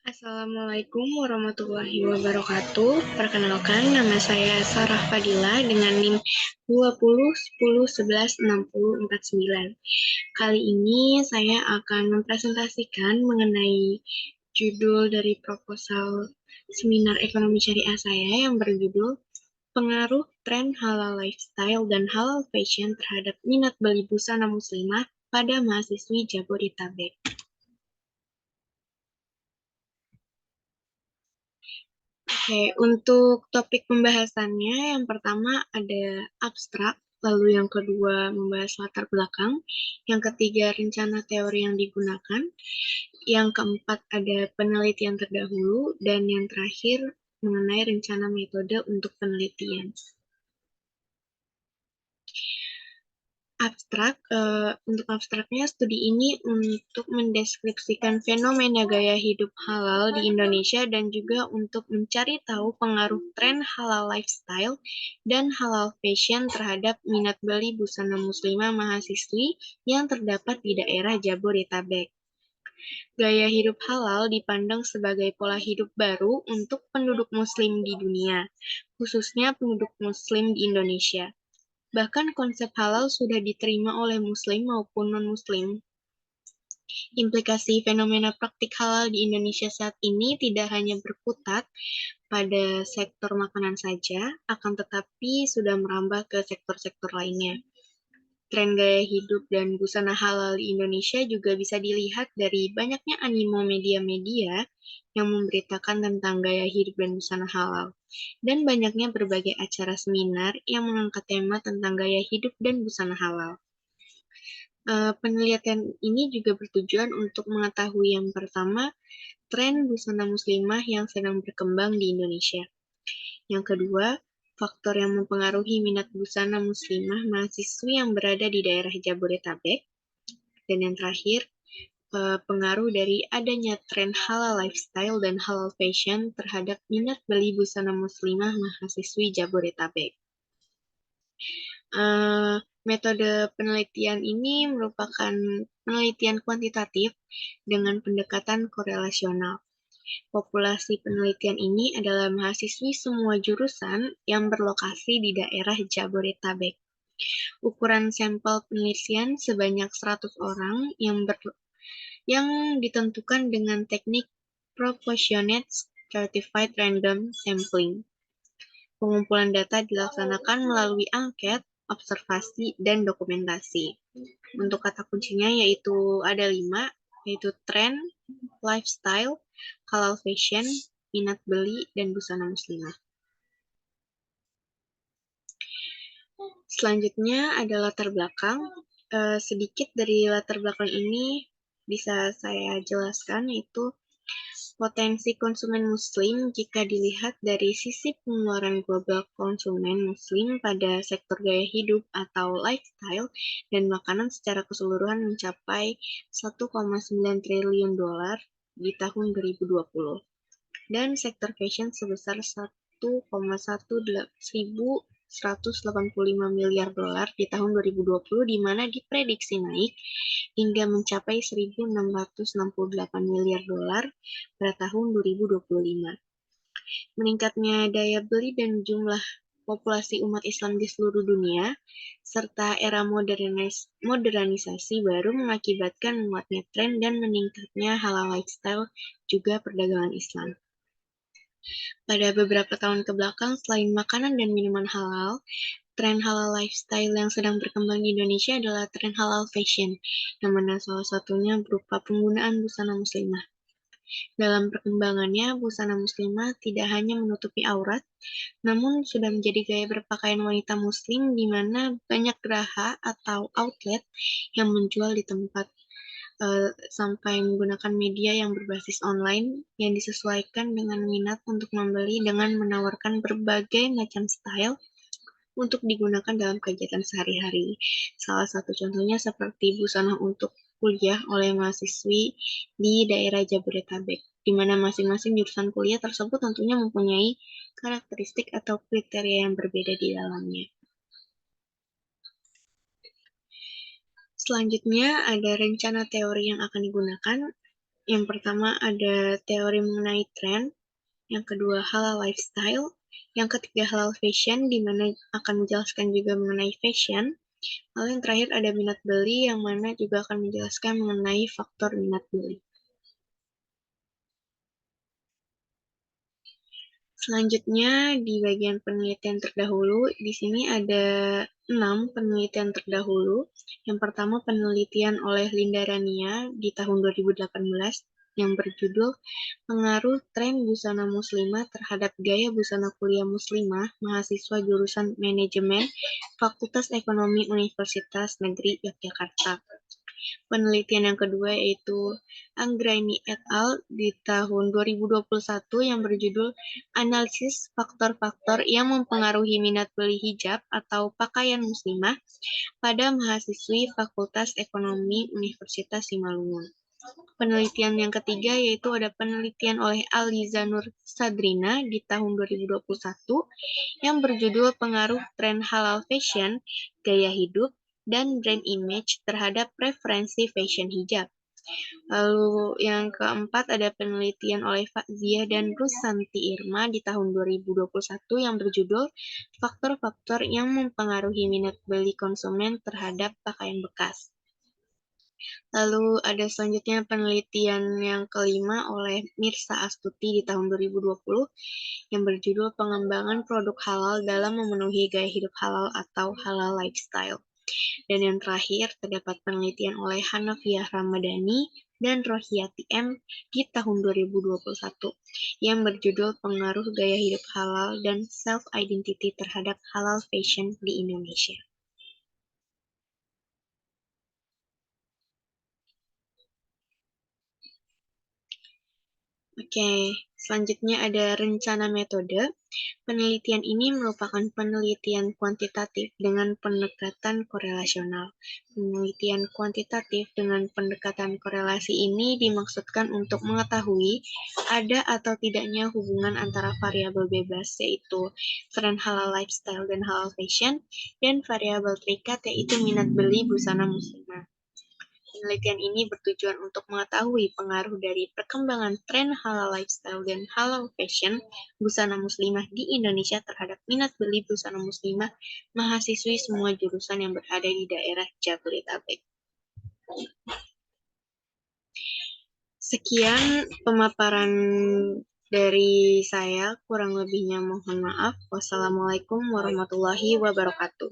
Assalamualaikum warahmatullahi wabarakatuh. Perkenalkan, nama saya Sarah Fadila dengan NIM 2010116049. Kali ini saya akan mempresentasikan mengenai judul dari proposal seminar ekonomi syariah saya yang berjudul Pengaruh Tren Halal Lifestyle dan Halal Fashion terhadap minat beli busana muslimah pada mahasiswi Jabodetabek. Oke, untuk topik pembahasannya, yang pertama ada abstrak, lalu yang kedua membahas latar belakang, yang ketiga rencana teori yang digunakan, yang keempat ada penelitian terdahulu, dan yang terakhir mengenai rencana metode untuk penelitian. Untuk abstraknya, studi ini untuk mendeskripsikan fenomena gaya hidup halal di Indonesia dan juga untuk mencari tahu pengaruh tren halal lifestyle dan halal fashion terhadap minat beli busana muslimah mahasiswi yang terdapat di daerah Jabodetabek. Gaya hidup halal dipandang sebagai pola hidup baru untuk penduduk muslim di dunia, khususnya penduduk muslim di Indonesia. Bahkan konsep halal sudah diterima oleh muslim maupun non-muslim. Implikasi fenomena praktik halal di Indonesia saat ini tidak hanya berkutat pada sektor makanan saja, akan tetapi sudah merambah ke sektor-sektor lainnya. Tren gaya hidup dan busana halal di Indonesia juga bisa dilihat dari banyaknya animo media-media yang memberitakan tentang gaya hidup dan busana halal, dan banyaknya berbagai acara seminar yang mengangkat tema tentang gaya hidup dan busana halal. Penelitian ini juga bertujuan untuk mengetahui yang pertama, tren busana muslimah yang sedang berkembang di Indonesia. Yang kedua, faktor yang mempengaruhi minat busana muslimah mahasiswi yang berada di daerah Jabodetabek. Dan yang terakhir, pengaruh dari adanya tren halal lifestyle dan halal fashion terhadap minat beli busana muslimah mahasiswi Jabodetabek. Metode penelitian ini merupakan penelitian kuantitatif dengan pendekatan korelasional. Populasi penelitian ini adalah mahasiswi semua jurusan yang berlokasi di daerah Jabodetabek. Ukuran sampel penelitian sebanyak 100 orang yang ditentukan dengan teknik Proportionate Stratified Random Sampling. Pengumpulan data dilaksanakan melalui angket, observasi, dan dokumentasi. Untuk kata kuncinya yaitu ada 5, yaitu tren, lifestyle, halal fashion, minat beli, dan busana muslimah. Selanjutnya ada latar belakang. Sedikit dari latar belakang ini bisa saya jelaskan, yaitu potensi konsumen muslim jika dilihat dari sisi pengeluaran global konsumen muslim pada sektor gaya hidup atau lifestyle dan makanan secara keseluruhan mencapai 1,9 triliun dolar di tahun 2020 dan sektor fashion sebesar 1,185 miliar dolar di tahun 2020, di mana diprediksi naik hingga mencapai 1.668 miliar dolar pada tahun 2025. Meningkatnya daya beli dan jumlah populasi umat Islam di seluruh dunia, serta era modernisasi baru mengakibatkan menguatnya tren dan meningkatnya halal lifestyle juga perdagangan Islam. Pada beberapa tahun ke belakang, selain makanan dan minuman halal, tren halal lifestyle yang sedang berkembang di Indonesia adalah tren halal fashion, yang mana salah satunya berupa penggunaan busana muslimah. Dalam perkembangannya, busana muslimah tidak hanya menutupi aurat, namun sudah menjadi gaya berpakaian wanita muslim di mana banyak geraha atau outlet yang menjual di tempat sampai menggunakan media yang berbasis online yang disesuaikan dengan minat untuk membeli dengan menawarkan berbagai macam style untuk digunakan dalam kegiatan sehari-hari. Salah satu contohnya seperti busana untuk kuliah oleh mahasiswi di daerah Jabodetabek, di mana masing-masing jurusan kuliah tersebut tentunya mempunyai karakteristik atau kriteria yang berbeda di dalamnya. Selanjutnya ada rencana teori yang akan digunakan. Yang pertama ada teori mengenai tren, yang kedua halal lifestyle, yang ketiga halal fashion, di mana akan menjelaskan juga mengenai fashion. Lalu yang terakhir ada minat beli, yang mana juga akan menjelaskan mengenai faktor minat beli. Selanjutnya, di bagian penelitian terdahulu, di sini ada 6 penelitian terdahulu. Yang pertama penelitian oleh Linda Rania di tahun 2018 yang berjudul Pengaruh Tren Busana Muslimah terhadap Gaya Busana Kuliah Muslimah Mahasiswa Jurusan Manajemen Fakultas Ekonomi Universitas Negeri Yogyakarta. Penelitian yang kedua yaitu Anggraini et al. Di tahun 2021 yang berjudul Analisis Faktor-Faktor yang Mempengaruhi Minat Beli Hijab atau Pakaian Muslimah pada Mahasiswi Fakultas Ekonomi Universitas Simalungun. Penelitian yang ketiga yaitu ada penelitian oleh Aliza Nur Sadrina di tahun 2021 yang berjudul Pengaruh Tren Halal Fashion, Gaya Hidup, dan Brand Image terhadap Preferensi Fashion Hijab. Lalu yang keempat ada penelitian oleh Fazia dan Rusanti Irma di tahun 2021 yang berjudul Faktor-faktor yang mempengaruhi minat beli konsumen terhadap pakaian bekas. Lalu ada selanjutnya penelitian yang kelima oleh Mirsa Astuti di tahun 2020 yang berjudul Pengembangan Produk Halal dalam Memenuhi Gaya Hidup Halal atau Halal Lifestyle. Dan yang terakhir terdapat penelitian oleh Hanafiah Ramadhani dan Rohiati M di tahun 2021 yang berjudul Pengaruh Gaya Hidup Halal dan Self-Identity terhadap Halal Fashion di Indonesia. Oke, selanjutnya ada rencana metode. Penelitian ini merupakan penelitian kuantitatif dengan pendekatan korelasional. Penelitian kuantitatif dengan pendekatan korelasi ini dimaksudkan untuk mengetahui ada atau tidaknya hubungan antara variabel bebas, yaitu tren halal lifestyle dan halal fashion, dan variabel terikat, yaitu minat beli busana muslimah. Penelitian ini bertujuan untuk mengetahui pengaruh dari perkembangan tren halal lifestyle dan halal fashion busana muslimah di Indonesia terhadap minat beli busana muslimah mahasiswi semua jurusan yang berada di daerah Jabodetabek. Sekian pemaparan dari saya, kurang lebihnya mohon maaf. Wassalamualaikum warahmatullahi wabarakatuh.